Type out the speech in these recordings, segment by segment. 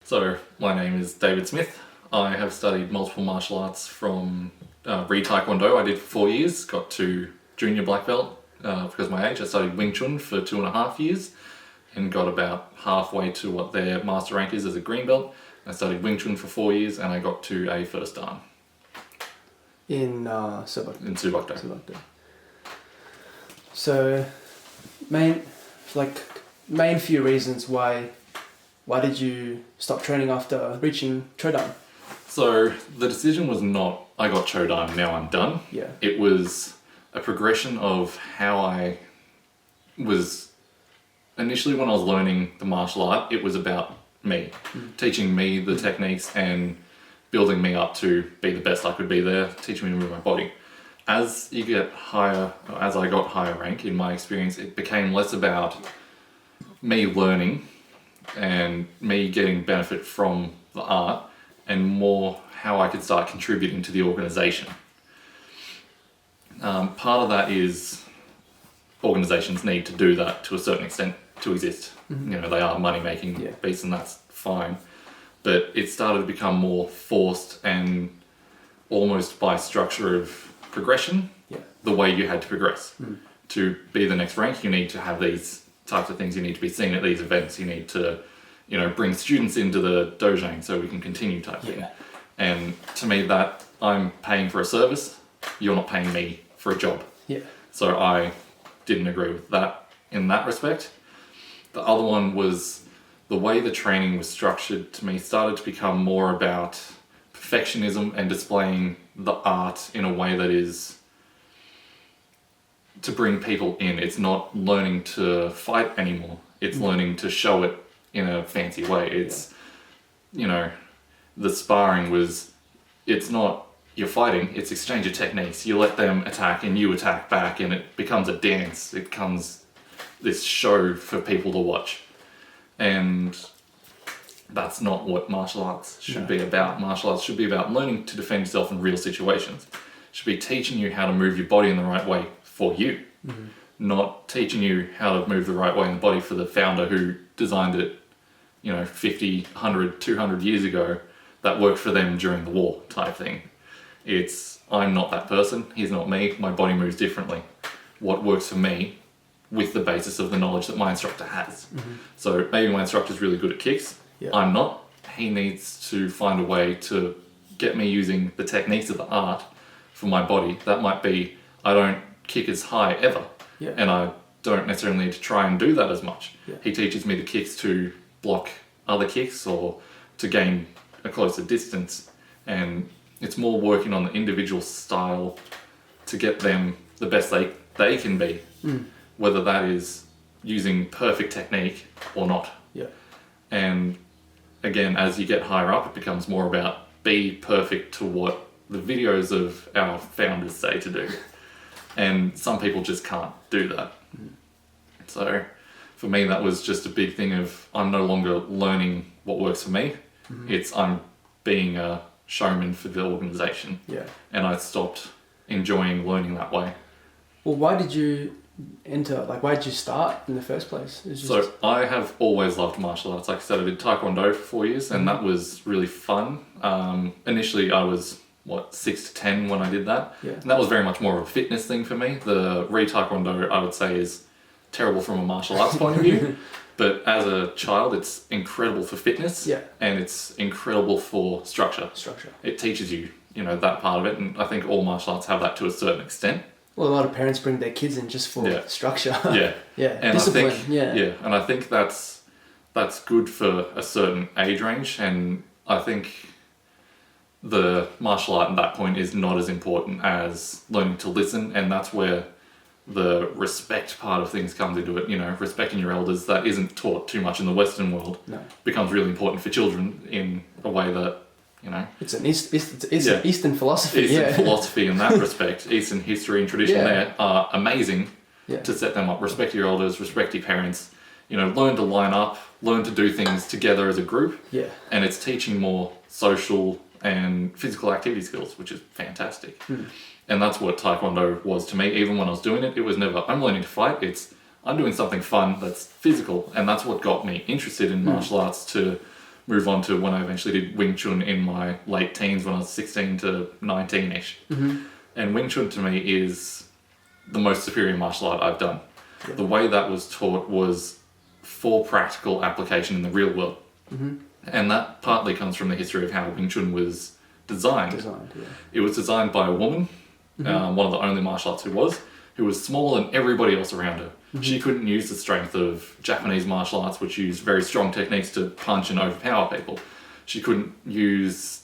So, my name is David Smith. I have studied multiple martial arts from Taekwondo. I did for 4 years, got to junior black belt because of my age. I studied Wing Chun for 2.5 years and got about halfway to what their master rank is as a green belt. I studied Wing Chun for 4 years and I got to a first dan. In Soo Bahk Do. In Soo Bahk Do. Soo Bahk Do. So, main few reasons why did you stop training after reaching Chodan? So the decision was not, I got Chodan, now I'm done. Yeah. It was a progression of how I was, initially when I was learning the martial art, it was about me, teaching me the techniques and building me up to be the best I could be there, teaching me to move my body. As you get higher, as I got higher rank, in my experience, it became less about me learning and me getting benefit from the art and more how I could start contributing to the organization. Part of that is organizations need to do that to a certain extent to exist. You know, they are money-making beasts and that's fine. But it started to become more forced and almost by structure of progression, the way you had to progress. To be the next rank, you need to have these types of things, you need to be seen at these events, you need to, you know, bring students into the dojang so we can continue type thing. And to me that I'm paying for a service, you're not paying me for a job. So I didn't agree with that in that respect. The other one was the way the training was structured to me started to become more about perfectionism and displaying the art in a way that is to bring people in. It's not learning to fight anymore. It's learning to show it in a fancy way. It's, you know, the sparring was, it's not you're fighting, it's exchange of techniques. You let them attack and you attack back and it becomes a dance. It becomes this show for people to watch. And that's not what martial arts should be about. Martial arts should be about learning to defend yourself in real situations. It should be teaching you how to move your body in the right way for you, not teaching you how to move the right way in the body for the founder who designed it, you know, 50, 100, 200 years ago, that worked for them during the war type thing. It's, I'm not that person, he's not me, my body moves differently. What works for me with the basis of the knowledge that my instructor has. So maybe my instructor's really good at kicks, I'm not. He needs to find a way to get me using the techniques of the art for my body. That might be, I don't kick as high ever, and I don't necessarily need to try and do that as much. He teaches me the kicks to block other kicks or to gain a closer distance, and it's more working on the individual style to get them the best they can be, whether that is using perfect technique or not. And again, as you get higher up, it becomes more about be perfect to what the videos of our founders say to do. And some people just can't do that. So for me, that was just a big thing of I'm no longer learning what works for me. It's I'm being a showman for the organization. And I stopped enjoying learning that way. Well, why did you why did you start in the first place? So I have always loved martial arts. Like I said, I did Taekwondo for 4 years and that was really fun. Initially I was 6 to 10 when I did that. And that was very much more of a fitness thing for me. The Taekwondo I would say is terrible from a martial arts point of view. But as a child, it's incredible for fitness and it's incredible for structure. It teaches you, you know, that part of it. And I think all martial arts have that to a certain extent. Well, a lot of parents bring their kids in just for structure. And discipline. I think, and I think that's good for a certain age range. And I think the martial art at that point is not as important as learning to listen, and that's where the respect part of things comes into it. You know, respecting your elders, that isn't taught too much in the Western world, becomes really important for children in a way that, you know, it's an Eastern philosophy. Eastern philosophy in that respect, Eastern history and tradition there are amazing to set them up. Respect your elders, respect your parents, you know, learn to line up, learn to do things together as a group. And it's teaching more social and physical activity skills, which is fantastic. And that's what Taekwondo was to me. Even when I was doing it, it was never, I'm learning to fight. It's, I'm doing something fun that's physical. And that's what got me interested in martial arts, to move on to when I eventually did Wing Chun in my late teens when I was 16 to 19-ish. And Wing Chun to me is the most superior martial art I've done. Yeah. The way that was taught was for practical application in the real world. And that partly comes from the history of how Wing Chun was designed. It was designed by a woman, one of the only martial arts who was smaller than everybody else around her. She couldn't use the strength of Japanese martial arts, which use very strong techniques to punch and overpower people. She couldn't use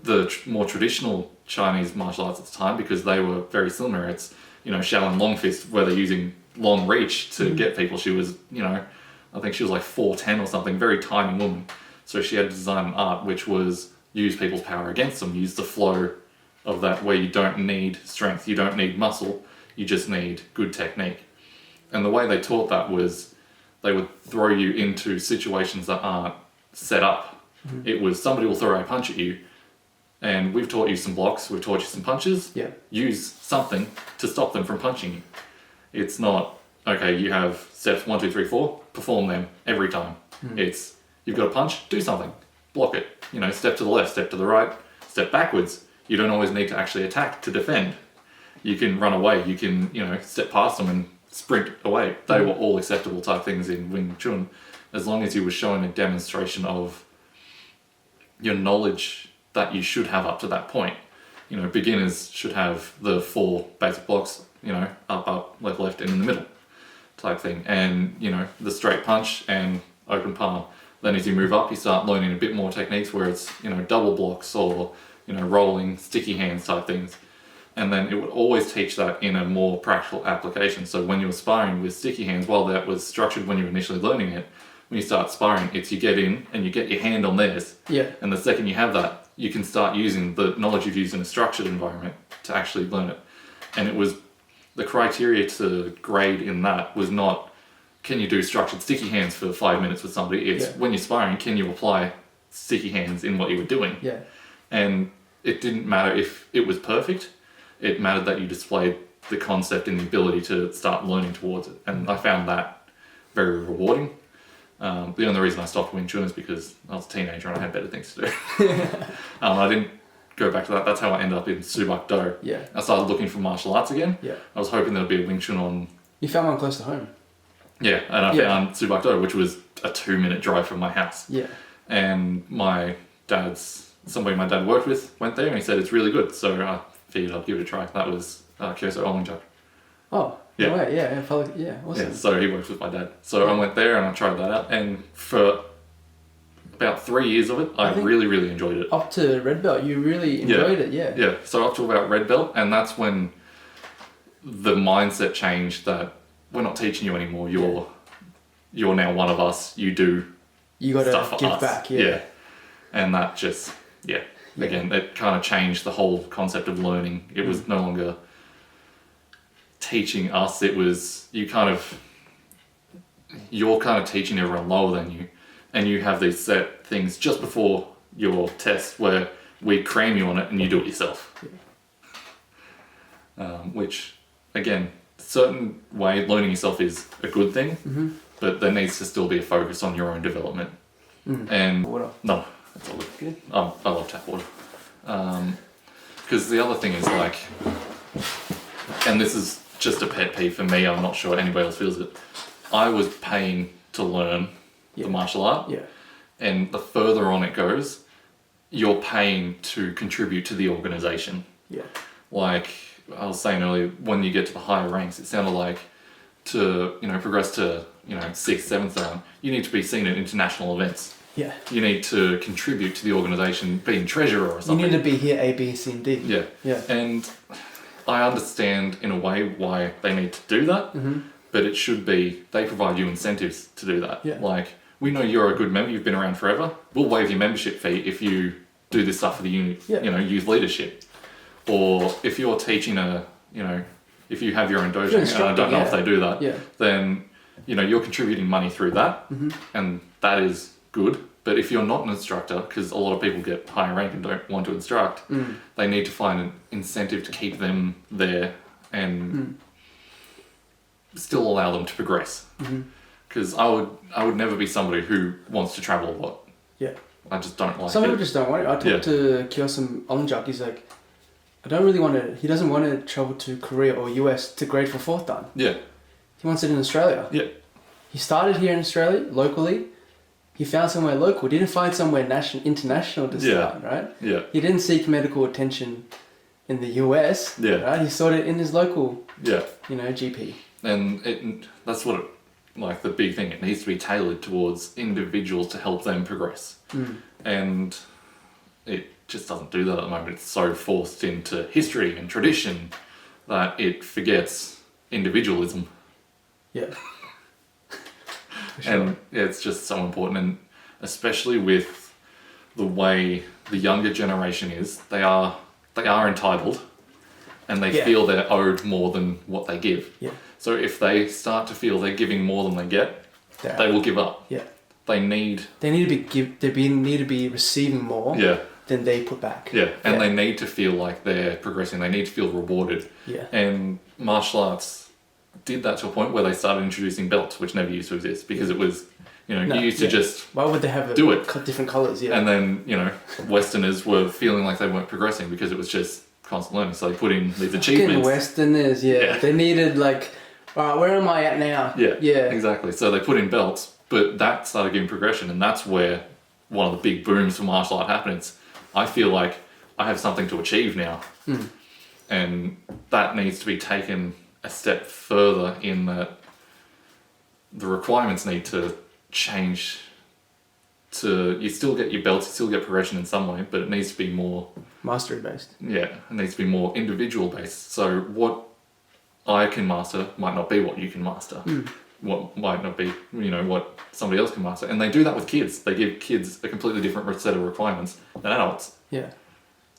the more traditional Chinese martial arts at the time because they were very similar. It's, Shaolin long fist where they're using long reach to get people. She was, I think she was like 4'10" or something, very tiny woman. So she had to design an art which was use people's power against them, use the flow of that where you don't need strength, you don't need muscle, you just need good technique. And the way they taught that was they would throw you into situations that aren't set up. It was somebody will throw a punch at you and we've taught you some blocks, we've taught you some punches, use something to stop them from punching you. It's not, okay, you have steps 1, 2, 3, 4, perform them every time. It's, you've got a punch, do something, block it. Step to the left, step to the right, step backwards. You don't always need to actually attack to defend. You can run away, you can, step past them and sprint away. They were all acceptable type things in Wing Chun, as long as you were showing a demonstration of your knowledge that you should have up to that point. Beginners should have the 4 basic blocks, up, left, and in the middle type thing. And, the straight punch and open palm. Then as you move up, you start learning a bit more techniques where it's, double blocks or, rolling, sticky hands type things. And then it would always teach that in a more practical application. So when you were sparring with sticky hands, while that was structured when you were initially learning it, when you start sparring, it's you get in and you get your hand on theirs. Yeah. And the second you have that, you can start using the knowledge you've used in a structured environment to actually learn it. And it was the criteria to grade in that was not, can you do structured sticky hands for 5 minutes with somebody? It's when you're sparring, can you apply sticky hands in what you were doing? Yeah. And it didn't matter if it was perfect. It mattered that you displayed the concept and the ability to start learning towards it. And I found that very rewarding. The only reason I stopped Wing Chun is because I was a teenager and I had better things to do. I didn't go back to that. That's how I ended up in Soo Bahk Do. Yeah. I started looking for martial arts again. Yeah. I was hoping there'd be a Wing Chun on... You found one close to home. Yeah, and I found Soo Bahk Do, which was a 2-minute drive from my house. Yeah. And somebody my dad worked with went there and he said it's really good. So I figured I'd give it a try. That was Kyoso Olingjak. Oh, yeah. No way. Yeah, awesome. Yeah, so he works with my dad. So I went there and I tried that out. And for about 3 years of it, I really, really enjoyed it. Up to red belt, you really enjoyed it, yeah. Yeah, so up to about red belt, and that's when the mindset changed that we're not teaching you anymore. You're now one of us. You do stuff for give us. Back, yeah. And that just, again, it kind of changed the whole concept of learning. It was no longer teaching us. It was you're kind of teaching everyone lower than you, and you have these set things just before your test where we cram you on it and you do it yourself. Which, again, certain way learning yourself is a good thing, but there needs to still be a focus on your own development. And water. No, that's all good. I love tap water. Because the other thing is and this is just a pet peeve for me, I'm not sure anybody else feels it. I was paying to learn the martial art, and the further on it goes, you're paying to contribute to the organization. Yeah. Like I was saying earlier, when you get to the higher ranks, it sounded like to progress to 6th, 7th down, you need to be seen at international events. Yeah. You need to contribute to the organisation, being treasurer or something. You need to be here A, B, C, and D. Yeah. Yeah. And I understand in a way why they need to do that, but it should be they provide you incentives to do that. Yeah. Like, we know you're a good member, you've been around forever. We'll waive your membership fee if you do this stuff for the youth leadership. Or if you're teaching if you have your own dojo, and I don't know if they do that, then you're contributing money through that, and that is good. But if you're not an instructor, because a lot of people get higher rank and don't want to instruct, they need to find an incentive to keep them there and still allow them to progress. Because I would never be somebody who wants to travel a lot. Yeah. I just don't like Some it. people just don't want it. I talked Yeah. to Kyosim Onjak. He's like, I don't really want to. He doesn't want to travel to Korea or US to grade for fourth dan. Yeah. He wants it in Australia. Yeah. He started here in Australia locally. He found somewhere local. Didn't find somewhere international to start. Right. Yeah. He didn't seek medical attention in the US. Yeah. Right. He sought it in his local. Yeah. GP. And that's what it, like the big thing. It needs to be tailored towards individuals to help them progress. And it just doesn't do that at the moment. It's so forced into history and tradition that it forgets individualism. Yeah. For sure. And it's just so important, and especially with the way the younger generation is, they are entitled, and they feel they're owed more than what they give. Yeah. So if they start to feel they're giving more than they get, they will give up. Yeah. They need to be receiving more. Yeah. Than they put back. Yeah, and they need to feel like they're progressing. They need to feel rewarded. Yeah. And martial arts did that to a point where they started introducing belts, which never used to exist, because it was, you used to just Why would they have do it? Different colours, yeah. And then, Westerners were feeling like they weren't progressing because it was just constant learning. So they put in these achievements. Westerners, they needed like, all right, where am I at now? Yeah, yeah, exactly. So they put in belts, but that started giving progression, and that's where one of the big booms for martial art happened. I feel like I have something to achieve now. And that needs to be taken a step further in that the requirements need to change you still get your belts, you still get progression in some way, but it needs to be more... Mastery based. Yeah, it needs to be more individual based. So what I can master might not be what you can master. What might not be, what somebody else can master. And they do that with kids. They give kids a completely different set of requirements than adults. Yeah.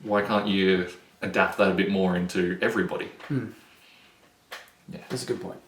Why can't you adapt that a bit more into everybody? That's a good point.